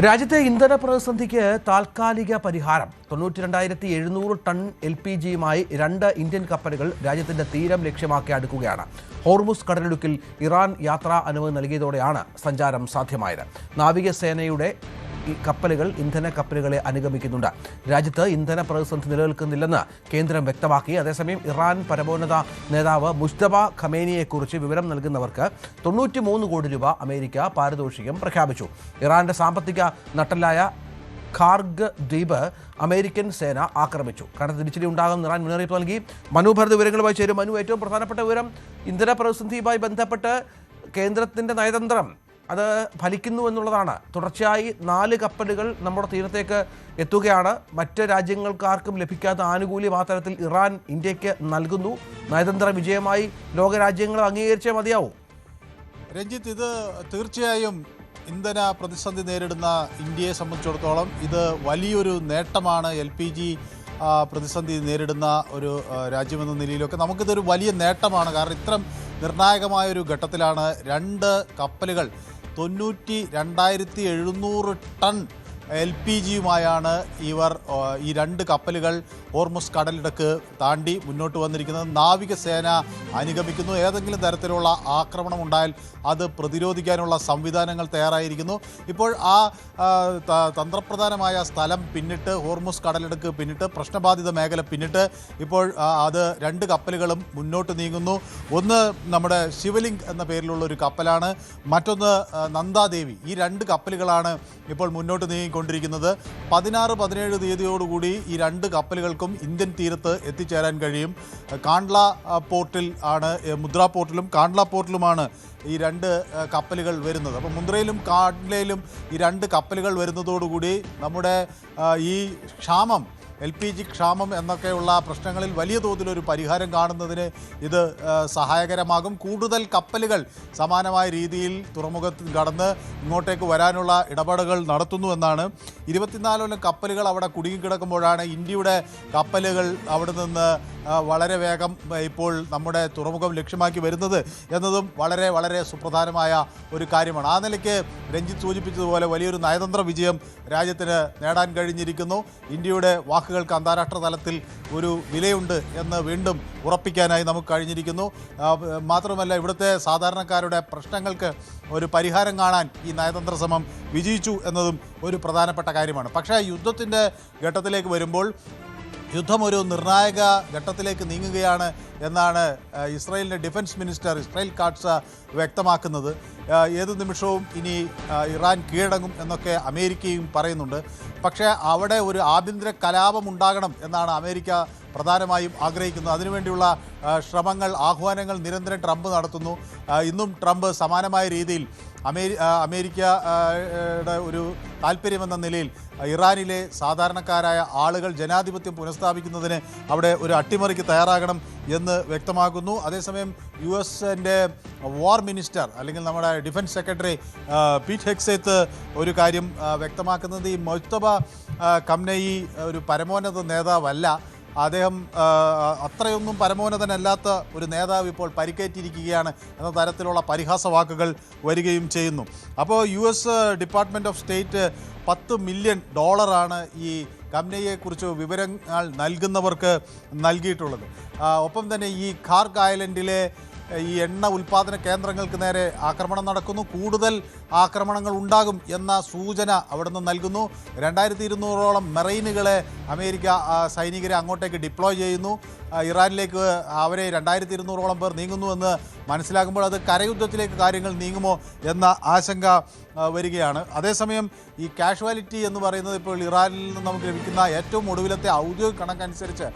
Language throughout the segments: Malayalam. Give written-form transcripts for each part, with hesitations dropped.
രാജ്യത്തെ ഇന്ധന പ്രതിസന്ധിക്ക് താൽക്കാലിക പരിഹാരം 92,700 ടൺ LPGയുമായി 2 ഇന്ത്യൻ കപ്പലുകൾ രാജ്യത്തിന്റെ തീരം ലക്ഷ്യമാക്കി അടുക്കുകയാണ്. ഹോർമുസ് കടലിടുക്കിൽ ഇറാൻ യാത്രാ അനുമതി നൽകിയതോടെയാണ് സഞ്ചാരം സാധ്യമായത്. നാവികസേനയുടെ ഈ കപ്പലുകൾ ഇന്ധന കപ്പലുകളെ അനുഗമിക്കുന്നുണ്ട്. രാജ്യത്ത് ഇന്ധന പ്രതിസന്ധി നിലനിൽക്കുന്നില്ലെന്ന് കേന്ദ്രം വ്യക്തമാക്കി. അതേസമയം ഇറാൻ പരമോന്നത നേതാവ് മുജ്തബ ഖമേനിയെക്കുറിച്ച് വിവരം നൽകുന്നവർക്ക് 93 കോടി രൂപ അമേരിക്ക പാരിതോഷികം പ്രഖ്യാപിച്ചു. ഇറാന്റെ സാമ്പത്തിക നട്ടെല്ലായ ഖാർഗ് ദ്വീപ് അമേരിക്കൻ സേന ആക്രമിച്ചു. കനത്ത തിരിച്ചടി ഉണ്ടാകുമെന്ന് ഇറാൻ മുന്നറിയിപ്പ് നൽകി. മനു ഭരത് വിവരങ്ങളുമായി ചേരും. മനു, ഏറ്റവും പ്രധാനപ്പെട്ട വിവരം, ഇന്ധന പ്രതിസന്ധിയുമായി ബന്ധപ്പെട്ട് കേന്ദ്രത്തിന്റെ നയതന്ത്രം അത് ഫലിക്കുന്നു എന്നുള്ളതാണ്. തുടർച്ചയായി 4 കപ്പലുകൾ നമ്മുടെ തീരത്തേക്ക് എത്തുകയാണ്. മറ്റ് രാജ്യങ്ങൾക്കാർക്കും ലഭിക്കാത്ത ആനുകൂല്യം ആ തരത്തിൽ ഇറാൻ ഇന്ത്യക്ക് നൽകുന്നു. നയതന്ത്ര വിജയമായി ലോകരാജ്യങ്ങൾ അംഗീകരിച്ചേ മതിയാവും. രഞ്ജിത്ത്, ഇത് തീർച്ചയായും ഇന്ധന പ്രതിസന്ധി നേരിടുന്ന ഇന്ത്യയെ സംബന്ധിച്ചിടത്തോളം ഇത് വലിയൊരു നേട്ടമാണ്. LPG പ്രതിസന്ധി നേരിടുന്ന ഒരു രാജ്യമെന്ന നിലയിലൊക്കെ നമുക്കിതൊരു വലിയ നേട്ടമാണ്. കാരണം ഇത്തരം നിർണായകമായൊരു ഘട്ടത്തിലാണ് 2 കപ്പലുകൾ 92,700 ടൺ LPGയുമായാണ് ഇവർ ഈ 2 കപ്പലുകൾ ഹോർമുസ് കടലിടുക്ക് താണ്ടി മുന്നോട്ട് വന്നിരിക്കുന്നത്. നാവികസേന അനുഗമിക്കുന്നു. ഏതെങ്കിലും തരത്തിലുള്ള ആക്രമണം ഉണ്ടായാൽ അത് പ്രതിരോധിക്കാനുള്ള സംവിധാനങ്ങൾ തയ്യാറായിരിക്കുന്നു. ഇപ്പോൾ ആ തന്ത്രപ്രധാനമായ സ്ഥലം പിന്നിട്ട്, ഹോർമുസ് കടലിടുക്ക് പിന്നിട്ട്, പ്രശ്നബാധിത മേഖല പിന്നിട്ട് ഇപ്പോൾ അത് 2 കപ്പലുകളും മുന്നോട്ട് നീങ്ങുന്നു. ഒന്ന് നമ്മുടെ ശിവലിംഗ് എന്ന പേരിലുള്ള ഒരു കപ്പലാണ്, മറ്റൊന്ന് നന്ദാദേവി. ഈ 2 കപ്പലുകളാണ് ഇപ്പോൾ മുന്നോട്ട് നീങ്ങിക്കൊണ്ടിരിക്കുന്നത്. 16-17 തീയതിയോടുകൂടി ഈ 2 കപ്പലുകൾക്കും ഇന്ത്യൻ തീരത്ത് എത്തിച്ചേരാൻ കഴിയും. കാണ്ട്ല പോർട്ടിൽ ആണ്, മുദ്ര പോർട്ടിലും കാണ്ട്ല പോർട്ടിലുമാണ് ഈ 2 കപ്പലുകൾ വരുന്നത്. അപ്പോൾ മുന്ദ്രയിലും കാണ്ട്ലയിലും ഈ 2 കപ്പലുകൾ വരുന്നതോടുകൂടി നമ്മുടെ ഈ ക്ഷാമം, LPG ക്ഷാമം എന്നൊക്കെയുള്ള പ്രശ്നങ്ങളിൽ വലിയ തോതിലൊരു പരിഹാരം കാണുന്നതിന് ഇത് സഹായകരമാകും. കൂടുതൽ കപ്പലുകൾ സമാനമായ രീതിയിൽ തുറമുഖത്തിൽ കടന്ന് ഇങ്ങോട്ടേക്ക് വരാനുള്ള ഇടപെടലുകൾ നടത്തുന്നുവെന്നാണ്. 24 കപ്പലുകൾ അവിടെ കുടുങ്ങിക്കിടക്കുമ്പോഴാണ് ഇന്ത്യയുടെ കപ്പലുകൾ അവിടെ നിന്ന് വളരെ വേഗം ഇപ്പോൾ നമ്മുടെ തുറമുഖം ലക്ഷ്യമാക്കി വരുന്നത് എന്നതും വളരെ വളരെ സുപ്രധാനമായ ഒരു കാര്യമാണ്. ആ നിലയ്ക്ക് രഞ്ജിത്ത് സൂചിപ്പിച്ചതുപോലെ വലിയൊരു നയതന്ത്ര വിജയം രാജ്യത്തിന് നേടാൻ കഴിഞ്ഞിരിക്കുന്നു. ഇന്ത്യയുടെ വാക്കുകൾക്ക് അന്താരാഷ്ട്ര തലത്തിൽ ഒരു വിലയുണ്ട് എന്ന് വീണ്ടും ഉറപ്പിക്കാനായി നമുക്ക് കഴിഞ്ഞിരിക്കുന്നു. മാത്രമല്ല, ഇവിടുത്തെ സാധാരണക്കാരുടെ പ്രശ്നങ്ങൾക്ക് ഒരു പരിഹാരം കാണാൻ ഈ നയതന്ത്ര ശ്രമം വിജയിച്ചു എന്നതും ഒരു പ്രധാനപ്പെട്ട കാര്യമാണ്. പക്ഷേ യുദ്ധത്തിൻ്റെ ഘട്ടത്തിലേക്ക് വരുമ്പോൾ യുദ്ധം ഒരു നിർണായക ഘട്ടത്തിലേക്ക് നീങ്ങുകയാണ് എന്നാണ് ഇസ്രായേലിൻ്റെ ഡിഫൻസ് മിനിസ്റ്റർ ഇസ്രായേൽ കാട്സ് വ്യക്തമാക്കുന്നത്. ഏത് നിമിഷവും ഇനി ഇറാൻ കീഴടങ്ങും എന്നൊക്കെ അമേരിക്കയും പറയുന്നുണ്ട്. പക്ഷേ അവിടെ ഒരു ആഭ്യന്തര കലാപം ഉണ്ടാകണം എന്നാണ് അമേരിക്ക പ്രധാനമായും ആഗ്രഹിക്കുന്നത്. അതിനുവേണ്ടിയുള്ള ശ്രമങ്ങൾ, ആഹ്വാനങ്ങൾ നിരന്തരം ട്രംപ് നടത്തുന്നു. ഇന്നും ട്രംപ് സമാനമായ രീതിയിൽ അമേരിക്കയുടെ ഒരു താല്പര്യമെന്ന നിലയിൽ ഇറാനിലെ സാധാരണക്കാരായ ആളുകൾ ജനാധിപത്യം പുനഃസ്ഥാപിക്കുന്നതിന് അവിടെ ഒരു അട്ടിമറിക്ക് തയ്യാറാകണം എന്ന് വ്യക്തമാക്കുന്നു. അതേസമയം US-ൻ്റെ വാർ മിനിസ്റ്റർ അല്ലെങ്കിൽ നമ്മുടെ ഡിഫൻസ് സെക്രട്ടറി പീറ്റ് ഹെക്സെത്ത് ഒരു കാര്യം വ്യക്തമാക്കുന്നത്, ഈ മുജ്തബ ഖമേനി ഒരു പരമോന്നത നേതാവല്ല. അദ്ദേഹം അത്രയൊന്നും പരമോന്നതനല്ലാത്ത ഒരു നേതാവ് ഇപ്പോൾ പരിക്കേറ്റിരിക്കുകയാണ് എന്ന തരത്തിലുള്ള പരിഹാസ വാക്കുകൾ വരികയും ചെയ്യുന്നു. അപ്പോൾ US department of state $10 million ഈ ഖമേനിയെക്കുറിച്ച് വിവരങ്ങൾ നൽകുന്നവർക്ക് നൽകിയിട്ടുള്ളത്. ഒപ്പം തന്നെ ഈ ഖാർഗ് ഐലൻഡിലെ ഈ എണ്ണ ഉൽപ്പാദന കേന്ദ്രങ്ങൾക്ക് നേരെ ആക്രമണം നടക്കുന്നു. കൂടുതൽ ആക്രമണങ്ങൾ ഉണ്ടാകും എന്ന സൂചന അവിടെ നിന്ന് നൽകുന്നു. 2200ഓളം മെറൈനുകളെ അമേരിക്ക സൈനികരെ അങ്ങോട്ടേക്ക് ഡിപ്ലോയ് ചെയ്യുന്നു. ഇറാനിലേക്ക് അവരെ 2200ഓളം പേർ നീങ്ങുന്നുവെന്ന് മനസ്സിലാക്കുമ്പോൾ അത് കരയുദ്ധത്തിലേക്ക് കാര്യങ്ങൾ നീങ്ങുമോ എന്ന ആശങ്ക വരികയാണ്. അതേസമയം ഈ കാഷ്വാലിറ്റി എന്ന് പറയുന്നത് ഇപ്പോൾ ഇറാനിൽ നിന്ന് നമുക്ക് ലഭിക്കുന്ന ഏറ്റവും ഒടുവിലത്തെ ഔദ്യോഗിക കണക്കനുസരിച്ച്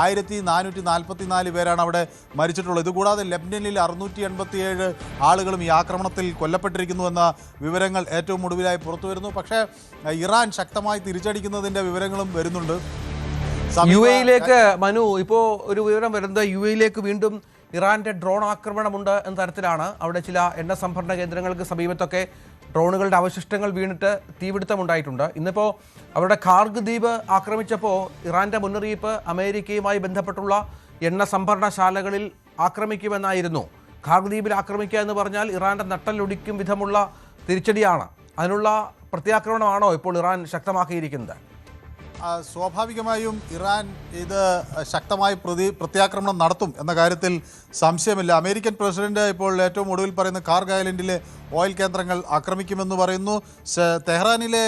1444 പേരാണ് അവിടെ മരിച്ചിട്ടുള്ളത്. ഇതുകൂടാതെ ലെബനനിൽ 687 ആളുകളും ഈ ആക്രമണത്തിൽ കൊല്ലപ്പെട്ടിരിക്കുന്നുവെന്ന വിവരങ്ങൾ ഏറ്റവും ഒടുവിലായി പുറത്തു വരുന്നു. പക്ഷേ ഇറാൻ ശക്തമായി തിരിച്ചടിക്കുന്നതിൻ്റെ വിവരങ്ങളും വരുന്നുണ്ട്. UAE-യിലേക്ക് മനു, ഇപ്പോൾ ഒരു വിവരം വരുന്നത് UAE-യിലേക്ക് വീണ്ടും ഇറാന്റെ ഡ്രോൺ ആക്രമണമുണ്ട് എന്ന തരത്തിലാണ്. അവിടെ ചില എണ്ണ സംഭരണ കേന്ദ്രങ്ങൾക്ക് സമീപത്തൊക്കെ ഡ്രോണുകളുടെ അവശിഷ്ടങ്ങൾ വീണിട്ട് തീപിടുത്തമുണ്ടായിട്ടുണ്ട്. ഇന്നിപ്പോൾ അവരുടെ ഖാർഗ് ദ്വീപ് ആക്രമിച്ചപ്പോൾ ഇറാന്റെ മുന്നറിയിപ്പ് അമേരിക്കയുമായി ബന്ധപ്പെട്ടുള്ള എണ്ണ സംഭരണശാലകളിൽ ആക്രമിക്കുമെന്നായിരുന്നു. ഖാർഗ് ദ്വീപിൽ ആക്രമിക്കുക എന്ന് പറഞ്ഞാൽ ഇറാന്റെ നട്ടലൊടിക്കും വിധമുള്ള തിരിച്ചടിയാണ്. അതിനുള്ള പ്രത്യാക്രമണമാണോ ഇപ്പോൾ ഇറാൻ ശക്തമാക്കിയിരിക്കുന്നത്? സ്വാഭാവികമായും ഇറാൻ ഇത് ശക്തമായി പ്രത്യാക്രമണം നടത്തും എന്ന കാര്യത്തിൽ സംശയമില്ല. അമേരിക്കൻ പ്രസിഡന്റ് ഇപ്പോൾ ഏറ്റവും ഒടുവിൽ പറയുന്ന കാർഗ് ഐലൻഡിലെ ഓയിൽ കേന്ദ്രങ്ങൾ ആക്രമിക്കുമെന്ന് പറയുന്നു. തെഹ്റാനിലെ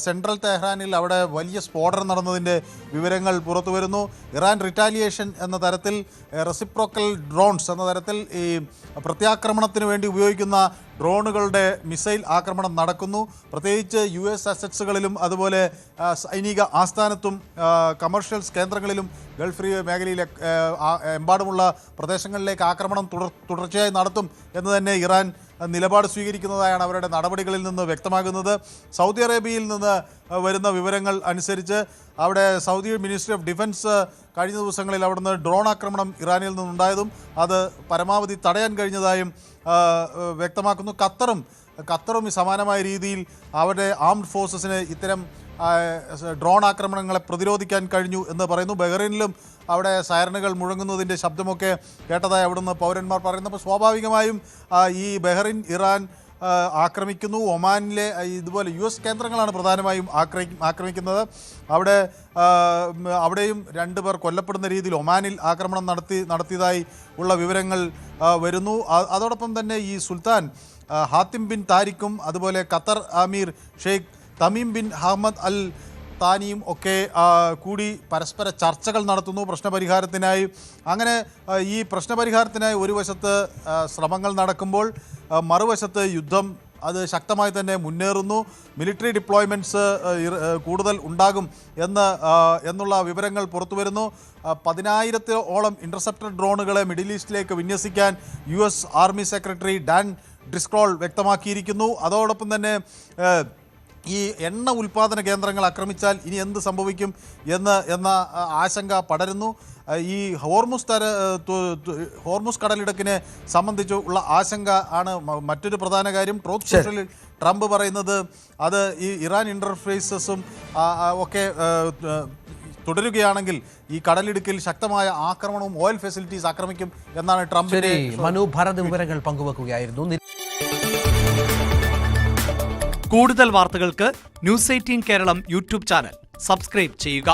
സെൻട്രൽ തെഹ്റാനിൽ അവിടെ വലിയ സ്ഫോടനം നടന്നതിൻ്റെ വിവരങ്ങൾ പുറത്തു വരുന്നു. ഇറാൻ റിറ്റാലിയേഷൻ എന്ന തരത്തിൽ റെസിപ്രോക്കൽ ഡ്രോൺസ് എന്ന തരത്തിൽ ഈ പ്രത്യാക്രമണത്തിന് വേണ്ടി ഉപയോഗിക്കുന്ന ഡ്രോണുകളുടെ മിസൈൽ ആക്രമണം നടക്കുന്നു. പ്രത്യേകിച്ച് US അസറ്റ്സുകളിലും അതുപോലെ സൈനിക ആസ്ഥാനത്തും കമേഴ്ഷ്യൽസ് കേന്ദ്രങ്ങളിലും ഗൾഫ് മേഖലയിലെ എമ്പാടുമുള്ള പ്രദേശങ്ങളിലേക്ക് ആക്രമണം തുടർച്ചയായി നടത്തും എന്ന് തന്നെ ഇറാൻ നിലപാട് സ്വീകരിക്കുന്നതായാണ് അവരുടെ നടപടികളിൽ നിന്ന് വ്യക്തമാകുന്നത്. സൗദി അറേബ്യയിൽ നിന്ന് വരുന്ന വിവരങ്ങൾ അനുസരിച്ച് അവിടെ സൗദി മിനിസ്ട്രി ഓഫ് ഡിഫൻസ് കഴിഞ്ഞ ദിവസങ്ങളിൽ അവിടുന്ന് ഡ്രോൺ ആക്രമണം ഇറാനിൽ നിന്നുണ്ടായതും അത് പരമാവധി തടയാൻ കഴിഞ്ഞതായും വ്യക്തമാക്കുന്നു. ഖത്തറും സമാനമായ രീതിയിൽ അവരുടെ ആംഡ് ഫോഴ്സസിന് ഇത്തരം ഡ്രോൺ ആക്രമണങ്ങളെ പ്രതിരോധിക്കാൻ കഴിഞ്ഞു എന്ന് പറയുന്നു. ബഹ്റൈനിലും അവിടെ സൈറനുകൾ മുഴങ്ങുന്നതിൻ്റെ ശബ്ദമൊക്കെ കേട്ടതായി അവിടുന്ന് പൗരന്മാർ പറയുന്നു. അപ്പോൾ സ്വാഭാവികമായും ഈ ബഹ്റൈൻ ഇറാൻ ആക്രമിക്കുന്നു. ഒമാനിലെ ഇതുപോലെ US കേന്ദ്രങ്ങളാണ് പ്രധാനമായും ആക്രമിക്കുന്നത്. അവിടെയും 2 പേർ കൊല്ലപ്പെടുന്ന രീതിയിൽ ഒമാനിൽ ആക്രമണം നടത്തിയതായി ഉള്ള വിവരങ്ങൾ വരുന്നു. അതോടൊപ്പം തന്നെ ഈ സുൽത്താൻ ഹാത്തിം ബിൻ താരിഖും അതുപോലെ ഖത്തർ അമീർ ഷെയ്ഖ് തമീം ബിൻ അഹമ്മദ് അൽ താനിയും ഒക്കെ കൂടി പരസ്പര ചർച്ചകൾ നടത്തുന്നു പ്രശ്നപരിഹാരത്തിനായി. അങ്ങനെ ഈ പ്രശ്നപരിഹാരത്തിനായി ഒരു വശത്ത് ശ്രമങ്ങൾ നടക്കുമ്പോൾ മറുവശത്ത് യുദ്ധം അത് ശക്തമായി തന്നെ മുന്നേറുന്നു. മിലിറ്ററി ഡിപ്ലോയ്മെൻറ്റ്സ് കൂടുതൽ ഉണ്ടാകും എന്നുള്ള വിവരങ്ങൾ പുറത്തു വരുന്നു. 10,000-ഓളം ഇൻ്റർസെപ്റ്റർ ഡ്രോണുകളെ മിഡിൽ ഈസ്റ്റിലേക്ക് വിന്യസിക്കാൻ US ആർമി സെക്രട്ടറി ഡാൻ ഡ്രിസ്ക്രോൾ വ്യക്തമാക്കിയിരിക്കുന്നു. അതോടൊപ്പം തന്നെ ഈ എണ്ണ ഉൽപ്പാദന കേന്ദ്രങ്ങൾ ആക്രമിച്ചാൽ ഇനി എന്ത് സംഭവിക്കും എന്ന ആശങ്ക പടരുന്നു. ഈ ഹോർമുസ് കടലിടുക്കിനെ സംബന്ധിച്ച് ഉള്ള ആശങ്ക ആണ് മറ്റൊരു പ്രധാന കാര്യം. ട്രൂത്ത് സോഷ്യലിൽ ട്രംപ് പറയുന്നത് അത് ഈ ഇറാൻ ഇൻ്റർഫേസസും ഒക്കെ തുടരുകയാണെങ്കിൽ ഈ കടലിടുക്കിൽ ശക്തമായ ആക്രമണവും ഓയിൽ ഫെസിലിറ്റീസ് ആക്രമിക്കും എന്നാണ് ട്രംപിന്റെ. മനു ഭരത് വിവരങ്ങൾ പങ്കുവെക്കുകയായിരുന്നു. കൂടുതൽ വാർത്തകൾക്ക് News 18 Keralam YouTube channel subscribe ചെയ്യുക.